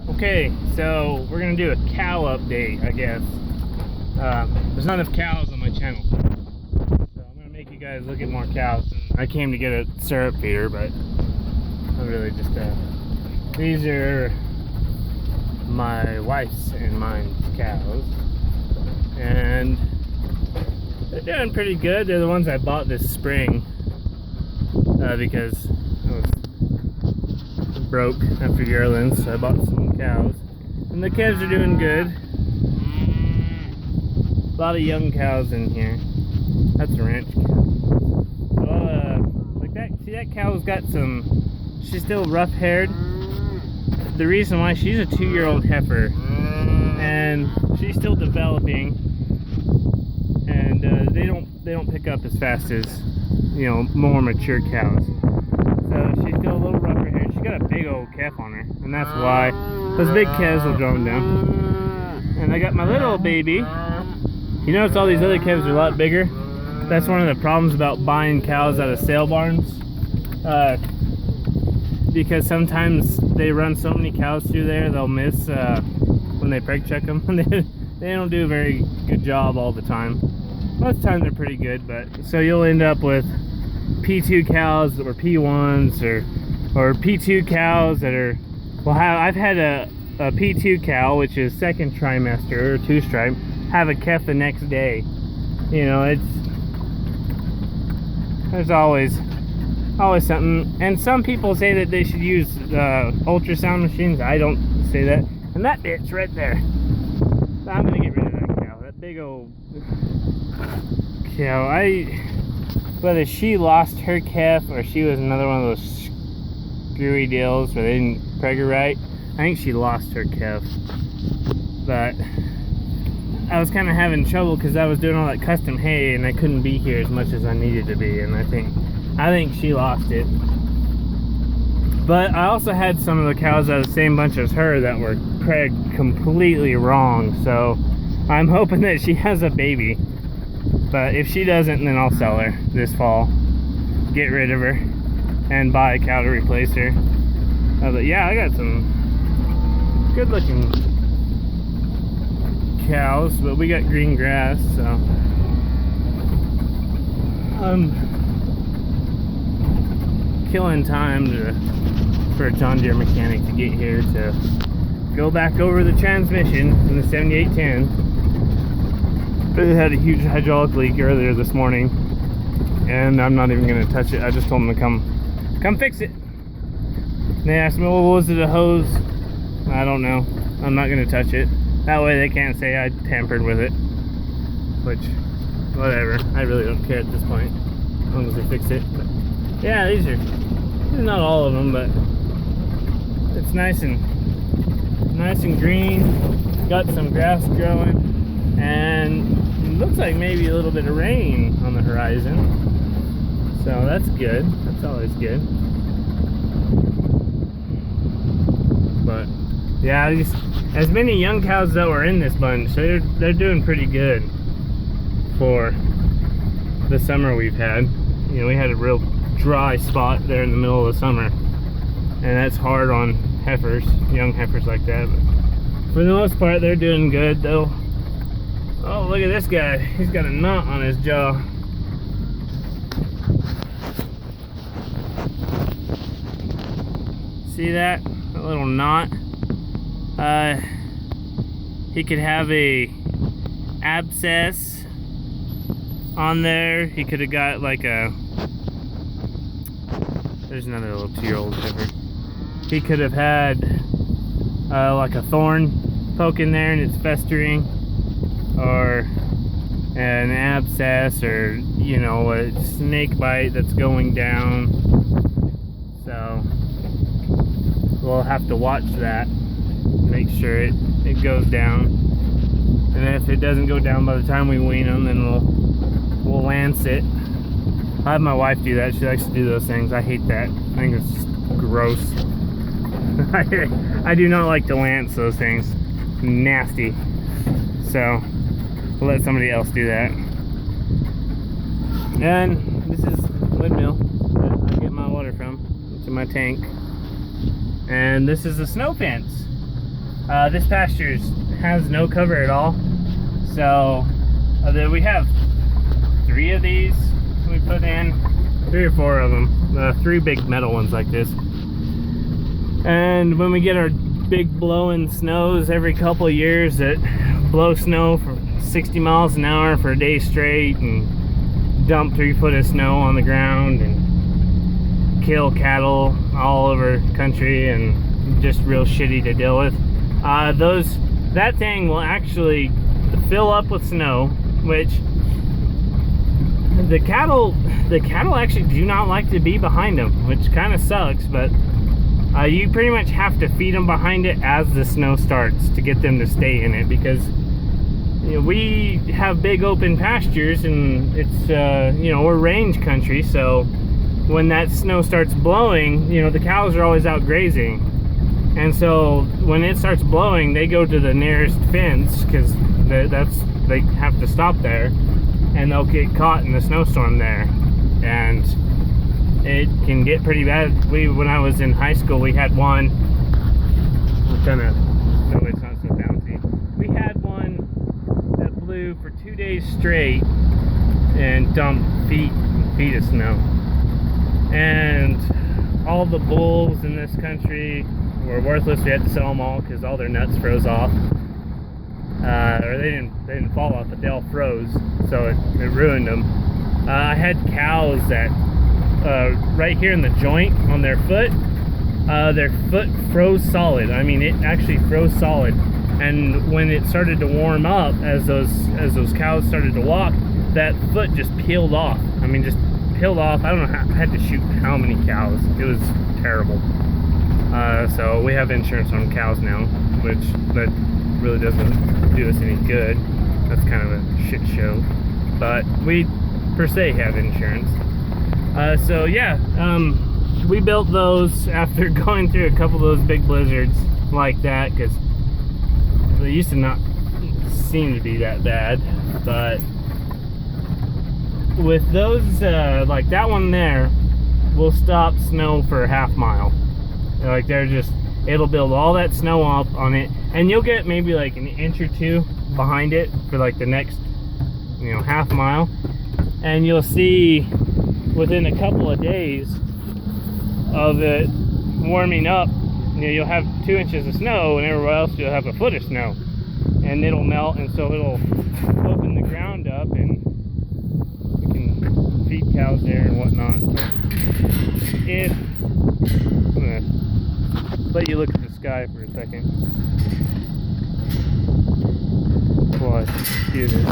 Okay, so we're gonna do a cow update, I guess. There's not enough cows on my channel, so I'm gonna make you guys look at more cows. And I came to get a syrup feeder, but I'm really just these are my wife's and mine's cows, and they're doing pretty good. They're the ones I bought this spring because I was broke after yearlings, so I bought some cows, and the calves are doing good. A lot of young cows in here. That's a ranch cow. Like that. See, that cow's got some. She's still rough-haired. The reason why, she's a 2-year-old heifer, and she's still developing, and they don't pick up as fast as, you know, more mature cows. So she's still a little rougher haired. She's got a big old calf on her, and that's why those big calves will draw them down. And I got my little baby. You notice all these other calves are a lot bigger. That's one of the problems about buying cows out of sale barns, because sometimes they run so many cows through there, they'll miss when they preg check them. They don't do a very good job all the time. Most of the time they're pretty good, but so you'll end up with P2 cows or P1s or P2 cows that are, well, I've had a P2 cow, which is second trimester or 2-stripe, have a calf the next day. You know, there's always something. And some people say that they should use ultrasound machines. I don't say that. And that bitch right there, I'm gonna get rid of that cow. That big old cow. Whether she lost her calf or she was another one of those screwy deals where they didn't preg her right, I think she lost her calf. But I was kind of having trouble because I was doing all that custom hay and I couldn't be here as much as I needed to be, and I think she lost it. But I also had some of the cows out of the same bunch as her that were preg completely wrong, so I'm hoping that she has a baby. But if she doesn't, then I'll sell her this fall, get rid of her, and buy a cow to replace her. But yeah, I got some good looking cows, but we got green grass, so I'm killing time for a John Deere mechanic to get here to go back over the transmission in the 7810. They had a huge hydraulic leak earlier this morning, and I'm not even going to touch it. I just told them to come fix it. And they asked me, well, was it a hose? I don't know. I'm not going to touch it. That way they can't say I tampered with it. Which, whatever. I really don't care at this point, as long as they fix it. But yeah, these are not all of them, but it's nice and green. Got some grass growing, and it looks like maybe a little bit of rain on the horizon. So that's good. That's always good. But yeah, as many young cows that were in this bunch, so they're doing pretty good for the summer we've had. You know, we had a real dry spot there in the middle of the summer, and that's hard on heifers, young heifers like that. But for the most part, they're doing good though. Oh, look at this guy. He's got a knot on his jaw. See that? That little knot? He could have a abscess on there. He could have got like a... There's another little 2-year-old heifer. He could have had like a thorn poke in there and it's festering, or an abscess, or, you know, a snake bite that's going down. So we'll have to watch that, make sure it goes down, and if it doesn't go down by the time we wean them, then we'll lance it. I have my wife do that. She likes to do those things. I hate that. I think it's just gross. I do not like to lance those things. Nasty. So we'll let somebody else do that. And this is windmill that I get my water from, to my tank. And this is the snow fence. This pasture has no cover at all. So we have 3 of these we put in, 3 or 4 of them, 3 big metal ones like this. And when we get our big blowing snows every couple of years that blow snow for 60 miles an hour for a day straight and dump 3 foot of snow on the ground and kill cattle all over the country and just real shitty to deal with, that thing will actually fill up with snow, which the cattle actually do not like to be behind them, which kind of sucks. But you pretty much have to feed them behind it as the snow starts to get them to stay in it, because you know, we have big open pastures and it's you know, we're range country, so when that snow starts blowing, you know, the cows are always out grazing, and so when it starts blowing, they go to the nearest fence because they have to stop there, and they'll get caught in the snowstorm there, and it can get pretty bad. When I was in high school, we had one. No, it's not so bouncy. We had one that blew for 2 days straight and dumped feet of snow, and all the bulls in this country were worthless. We had to sell them all because all their nuts froze off. Or they didn't fall off, but they all froze, so it ruined them. I had cows that right here in the joint on their foot froze solid. I mean, it actually froze solid. And when it started to warm up, as those cows started to walk, that foot just peeled off. I mean, just peeled off. I don't know I had to shoot how many cows. It was terrible. So we have insurance on cows now, that really doesn't do us any good. That's kind of a shit show, but we per se have insurance. So yeah, we built those after going through a couple of those big blizzards like that, because they used to not seem to be that bad, but with those like that one there will stop snow for a half mile. Like they're just, it'll build all that snow up on it, and you'll get maybe like an inch or 2 behind it for like the next, you know, half mile, and you'll see within a couple of days of it warming up, you know, you'll have 2 inches of snow, and everywhere else you'll have a foot of snow, and it'll melt, and so it'll open the ground up, and we can feed cows there and whatnot. If I'm gonna let you look at the sky for a second while I do this.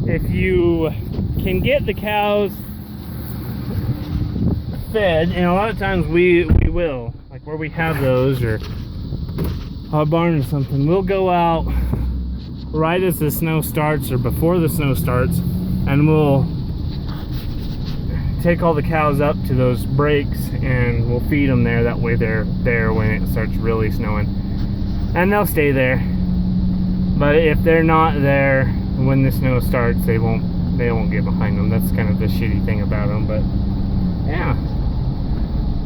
If you can get the cows fed, and a lot of times we will, like where we have those, or our barn or something, we'll go out right as the snow starts or before the snow starts, and we'll take all the cows up to those breaks and we'll feed them there. That way they're there when it starts really snowing, and they'll stay there. But if they're not there when the snow starts, they won't get behind them. That's kind of the shitty thing about them. But yeah,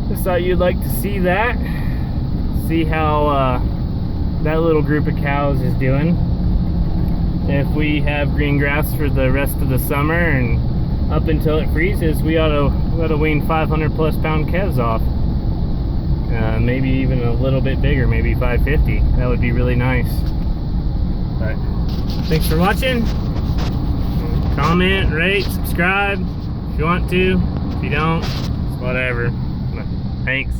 just thought you'd like to see that, see how that little group of cows is doing. If we have green grass for the rest of the summer and up until it freezes, we ought to wean 500 plus pound calves off. Maybe even a little bit bigger, maybe 550. That would be really nice. But thanks for watching. Comment, rate, subscribe if you want to. If you don't, it's whatever. But thanks.